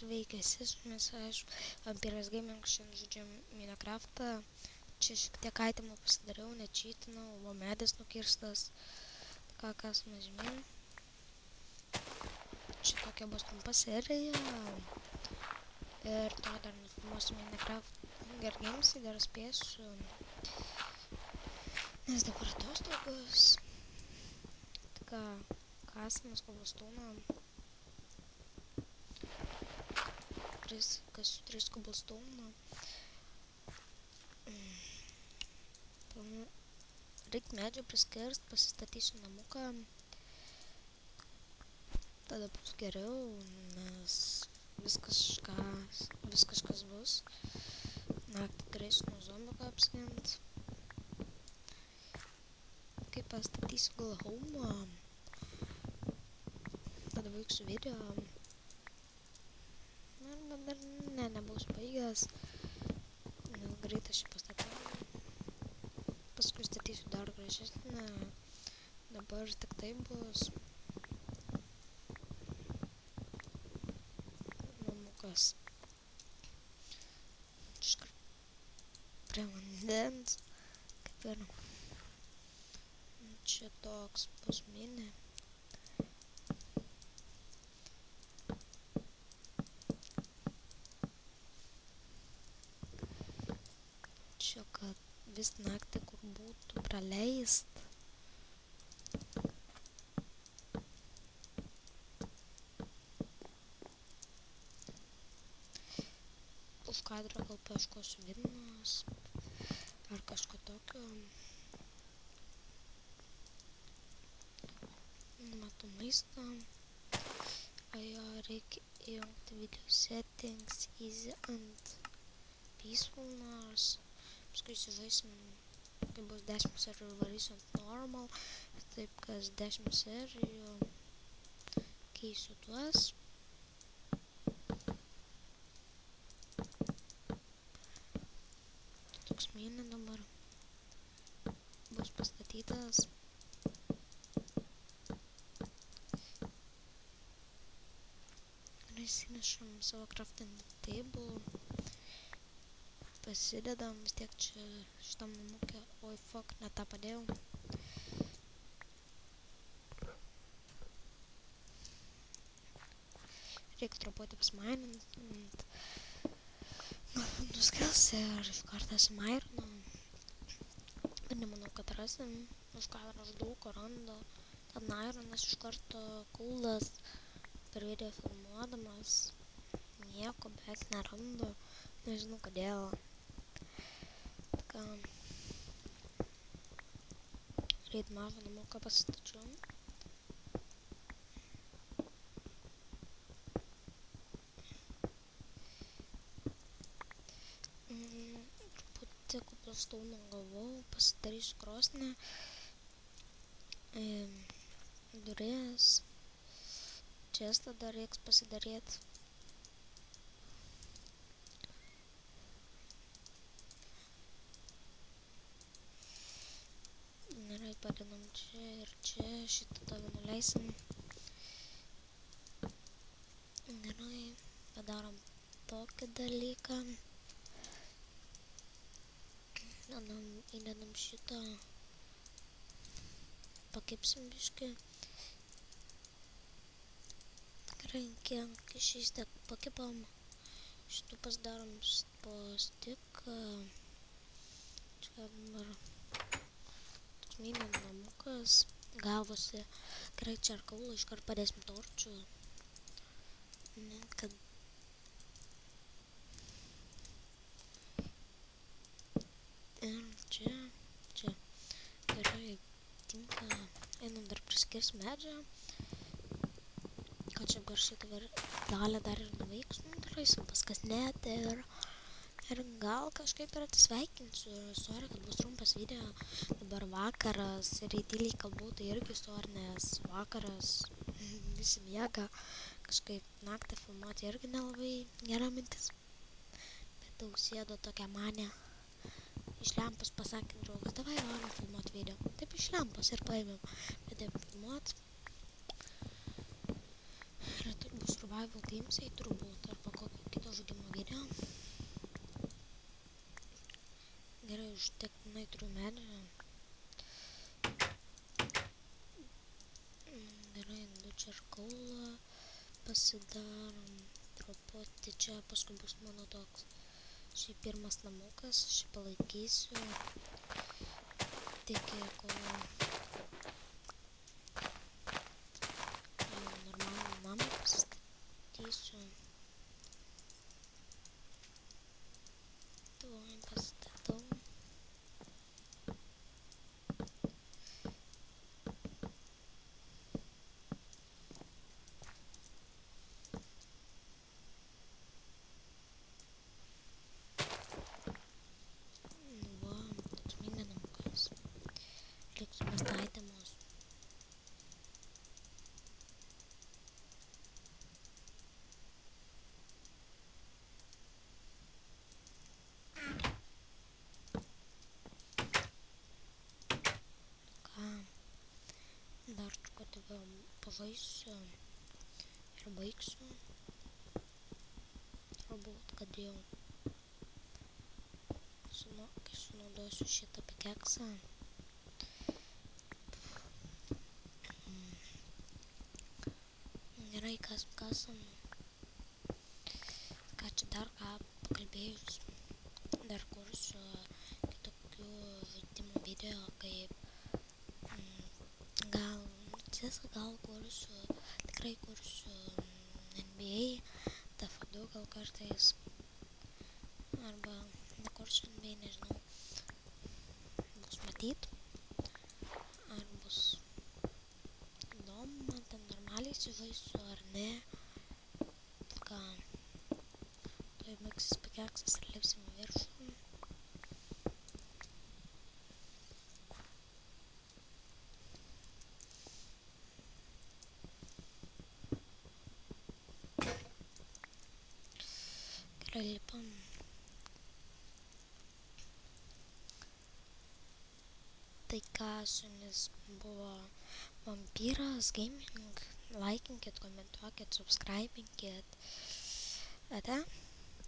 veikia mes aišku, Vampiras Gaming šiandien žaidžiam Minecraftą. Čia šiek tiek itemų pasidariau, nečytinau, buvo medis nukirstas. Tai kas mes žemyn. Čia tokia bus trumpa serija. Ir to dar nufilmuosiu Minecraft Hunger Games'ai, dar spėsiu. Nes dabar atostogos. Tai ką, kasimas koblstoną. Kasiu 3 koblstoną. Reik medžio priskirst, pasistatysiu namuką. Tada bus geriau, nes viskas kas bus. Naktį turėsiu nuo zombių apskint. Kai pastatysiu gal home, tada baigsiu video. Arba dar nebus baigęs. Nes greit aš jį pastatau. Paskui statysiu dar gražesnę. Dabar tik tai bus. Namukas. Iškart prie vandens. Kaip ir čia toks bus mini. Čia kad vis naktį kur būtų praleist. Už kadro gal paieškosiu vilnos ar kažko tokio. Matau maistą. Jo reikia įjungti video settings, easy and peaceful nors. Paskui įsižaisim, kai bus 10 serijų varysiu ant normal. Taip kas 10 serijų keisiu tuos. Toks mini dabar bus pastatytas. Įsinešam savo crafting table. Pasidedam vis tiek čia šitam namukė. Oi fuck, ne tą padėjau. Reikia truputį pasmainint. Galbūt nuskels ir iš karto sumairinu. Bet nemanau, kad rasim. Už kadro aš daug ko randu. Ten ironas iš karto coolas. Per video filmuodamas. Nieko beveik nerandu. Nežinau kodėl. Reit mažą namuką pasistačiau. Truputį koblstounų gavau, pasidarysiu krosnį. Duris. Čestą dar reiks pasidarėti. Gerai, padedam čia ir čia, šitą tave nuleisim. Gerai, padarom tokį dalyką. Įdedam šitą. Pakepsim biškį. Gerai, kiek šiais tiek pakepam. Šitų pasidarom po stiką. Čia dabar mini namukas, gavosi. Gerai, čia ar kaulą iškart padėsim torčių. Kad ir čia. Gerai, tinka. Einam dar priskirs medžią. Kad čia gar šitą dalį dar ir nuveiks. Darysim paskas net ir gal kažkaip ir atsisveikinsiu. Sorry, kad bus trumpas video. Dabar vakaras ir įtyliai kalbu, tai irgi sorry, nes vakaras visi miega. Kažkaip naktį filmuoti irgi nelabai gera mintis. Bet daug sėdo tokia manė. Iš lempos pasakė draugas, davai varom filmuoti video. Taip iš lempos ir paėmėm. Pradėjom filmuoti. Ir tai bus survival gamesai turbūt, arba video. Gerai, užtektinai turiu medžio. Gerai, du čerkaulą pasidarom truputį čia, paskui bus mano toks. Šiaip pirmas namukas, šį palaikysiu. Tik kol normalų namą pasistatysiu. Tuoj pastatau. Va, toks mini namukas. Liksiu pastatymus. Dar truputį pavaisiu ir baigsiu. Turbūt, kad jau sunaudosiu šitą pikeksą. Gerai, kasam. Ką čia dar pakalbėjus. Dar kursiu kitokių žaidimų video, kaip gal kursiu, tikrai kursiu NBA, TF2 gal kartais, arba nekursiu NBA, nežinau, bus matyt, ar bus įdomu, man ten normaliai įsivaisiu, ar ne, ką, tai baigsis pikeksas ir lipsim į viršų. Lipam. Tai ką su jumis buvo Vampyras Gaming. Laikinkit, komentuokit, subscribinkit. Ate?